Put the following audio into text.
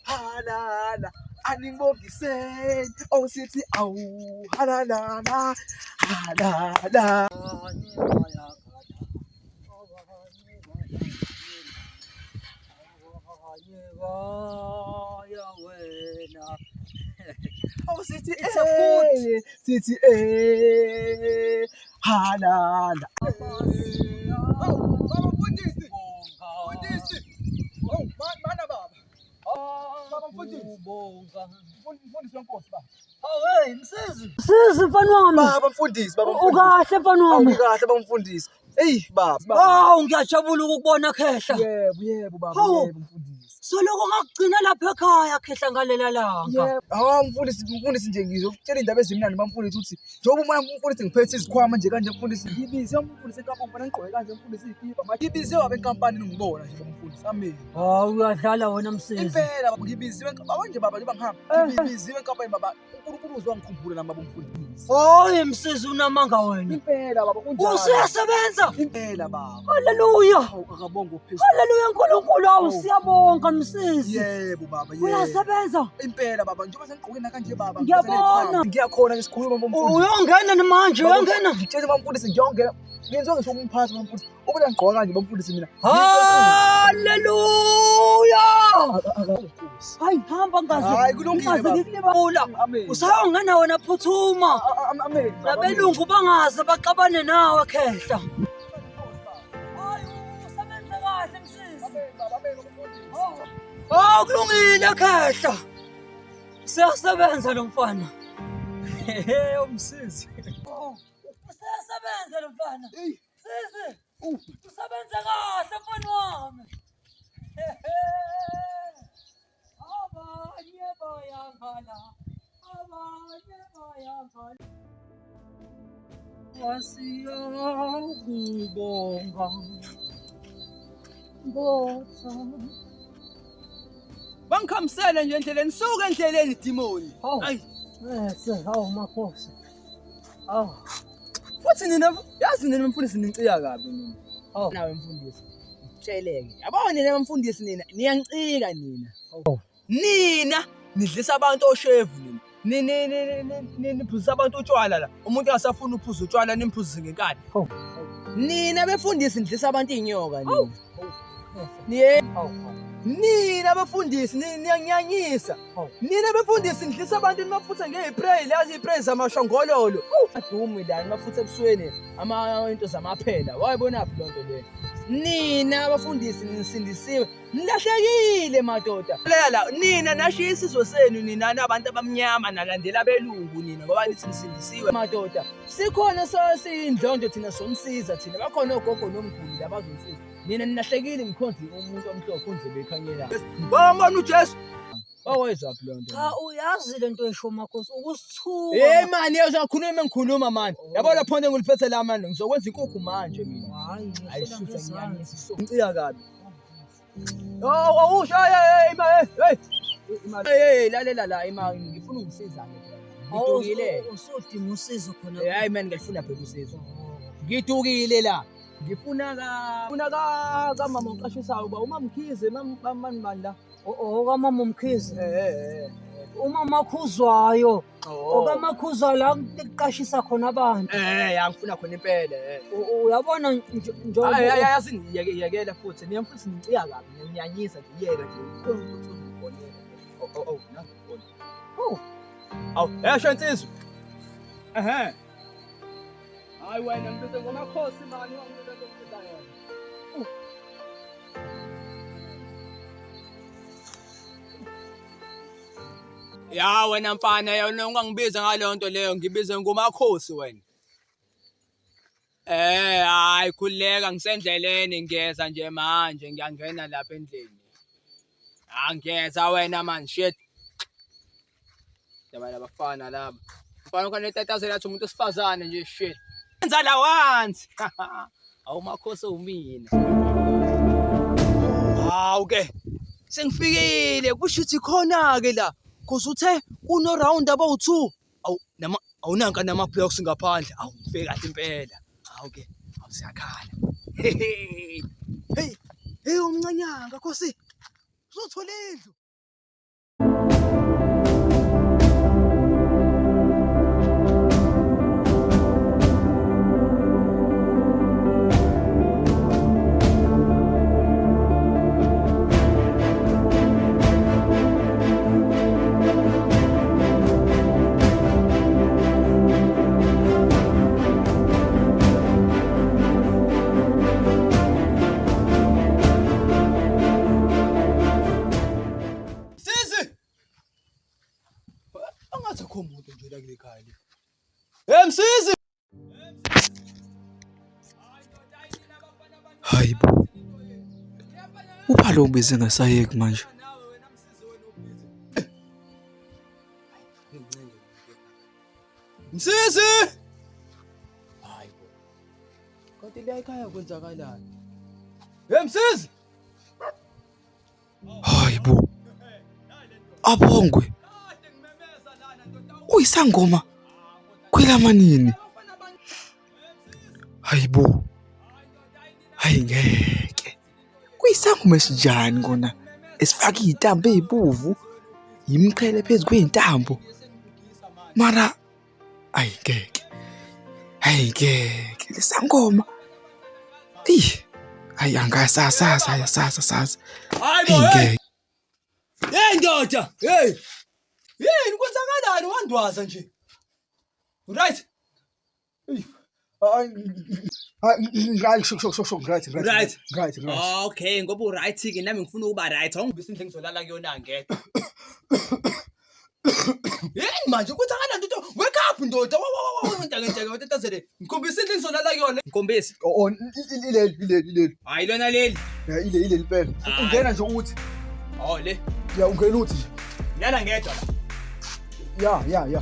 Halala, animbongiseni, ongisithi awu, halala, halala. Ongisithi sithi halala. Baba mfundisi. Mfundisi. Oh, mana baba. Baba mfundisi. Mfundisi wenkosi baba. Hey msizi mfana wami. Baba mfundisi, baba mfundisi. Ukahle mfana wami. Ngikahle baba mfundisi. Hey baba. Hawu ngiyajabula ukubona Khehla. Yebo baba, yebo mfundisi. Soloko ngakugcina lapha ekhaya Khehla ngalela langa. Yebo. Hawa mfundisi nje ngizokutshela indaba ezimnandi bamfundisi ukuthi njengoba uma umfundisi ngiphethe izikhwama nje kanje mfundisi ngibize umfundisi enkampani ngifana ngigqoke kanje mfundisi ikipa ngibize wabe enkampani ngibona nje mfundisi amen. Hawu uyadlala wena msizi. Impela baba ngibiziwe baba nje baba ngihamba ngibiziwe enkampani baba uNkulunkulu uzwangikhumbula nami baba mfundisi. Hayi msizi unamanga wena. Impela baba kunjalo. Useyasebenza. Impela baba. Haleluya. Akabonga uphezulu. Haleluya Nkulunkulu awu siyabonga msizi. Yebo baba yebo. Uyasebenza. Impela baba njengoba sengigqokena kanje baba. Ngiyabona. Ngiyakhona ngisikhuluma bamfundisi. Uyongena namanje uyongena. Ngitshela bamfundisi ngiyongena. Ngenziwa ngisho umphathi bamfundisi. Ubona ngigqoka kanje bamfundisi mina. Haleluya. Hayi hamba ngaze. Hayi kulungile baba. Amen. Usawungena wena phuthuma. Amen. Nabelungu bangaze baxabane nawe Khehla. Hayi usebenza kahle msizi. Amen baba, amen bamfundisi. Oh kulungile Khehla. Siyasebenza lo mfana. Hehe umsizi. Usebenza lo mfana. Sisi. Usebenza kahle mfana wami. Abanye bayangala. Wasiyakubonga. Bangikhamisele nje endleleni, suka endleleni dimoni. Hayi. Hawu makhosi. Futhi nina yazi nina mfundisi nincika kabi nina. Nawe mfundisi. Tsheleke. Yabona nina mfundisi nina niyancika nina. Nina nidlisa abantu oshevu nina. Niphuzisa abantu utshwala la. Umuntu engasafuna uphuza utshwala nimphuzise ngenkani. Nina befundisi nidlisa abantu inyoka nina. Nina bafundisi niyanyanyisa. Nina bafundisi nidlisa abantu nimafutha ngezipray lazi izipray zamashongololo. Adumi la nimafutha ebusweni into zamaphela. Wayibona phi lonto le? Nina abafundisi nisindisiwe. Nilahlekile madoda. Lela nina nashiya isizwe senu nina nabantu abamnyama nalandela belungu nina ngoba nithi nisindisiwe madoda. Sikhona sasindlondo thina somsiza thina bakhona ogogo nomguli labazonsiza. Nina nilahlekile ngikhonzi umuntu omhlophe unje bekhanyela. Bambona uJesu. Waweza phi lonto? Cha uyazi lento esho makhosi ukusithuka. Hey man uyakhuluma engikhuluma man. Yabona phonde ngiliphethe la man ngizokwenza inkukhu manje mina. Hayi shutha ngiyanyisa so. Ngicika kabi. Usho hey lalela la imali ngifuna ungisiza ngidukile. Usodinga usizo khona. Hayi man ngifuna phela usizo. Ngidukile la. Ngifuna ka mama uqashisayo uba uma Mkhize mani la. Kamama Mkhize. Umama Khuzwayo. Okamakhuzwa la kuqashisa khona abantu. Ngifuna khona impela. Uyabona njengoba yazi ngiyekela futhi niya futhi ngicika kabi ngiyanyisa nje yeka nje. Yasho insizwa. Hayi wena ngibizwe ngomakhosi mani wangibizwe ngokuza yona. Ya wena mfana yona ungangibiza ngalonto leyo ngibize ngomakhosi wena. Hayi khuleka ngisendleleni ngiyeza nje manje ngiyangena lapha endlini. Angiyeza wena man shit. Yabala bafana laba. Mfana ukhona etatazela athi umuntu osifazane nje shit. Enza la once. Awumakhosi umina. Hawu ke. Sengifikile kusho ukuthi khona ke la. Cause uthe kuno round about 2. Awunanka nama blocks ngaphandle. Awufike kahle impela. Hawu ke. Awusiyakhala. Hey umncanyanga Nkosi. Uzothola indlu. Angathi akho muntu nje la kule khaya le. Hey msisi. Hayibo. Uphalo ubize ngasayeki manje. Msisi. Hayibo. Kanti la ekhaya kwenzakalani? Hey msisi. Hayibo. Abongwe. Uyisangoma kwelamanini. Hayibo. Hayi ngeke. Uyisangoma esinjani kona? Esifaka izintambo ezibuvu, imqhele phezulu kweintambo. Mara hayi ngeke. Hayi ngeke. Lesangoma. Hayi angasasa. Hayibo. Hey ndoda. Hey. Yini kwenzakalani wandwaza nje? Right? Right. Okay, ngoba uright ke nami ngifuna ukuba right. Awungibisi indle ngizolala kuyona ngedwa. Yini manje kwenzakalani into? Wake up ndoda. Ngentanga watetazele. Ngikhombisa indle ngizolala kuyona. Ngikhombisa. Ileli. Hayi lona leli. Ya ileli phela. Ungena nje uthi. Le. Ya ungena uthi. Lala ngedwa la. Ya.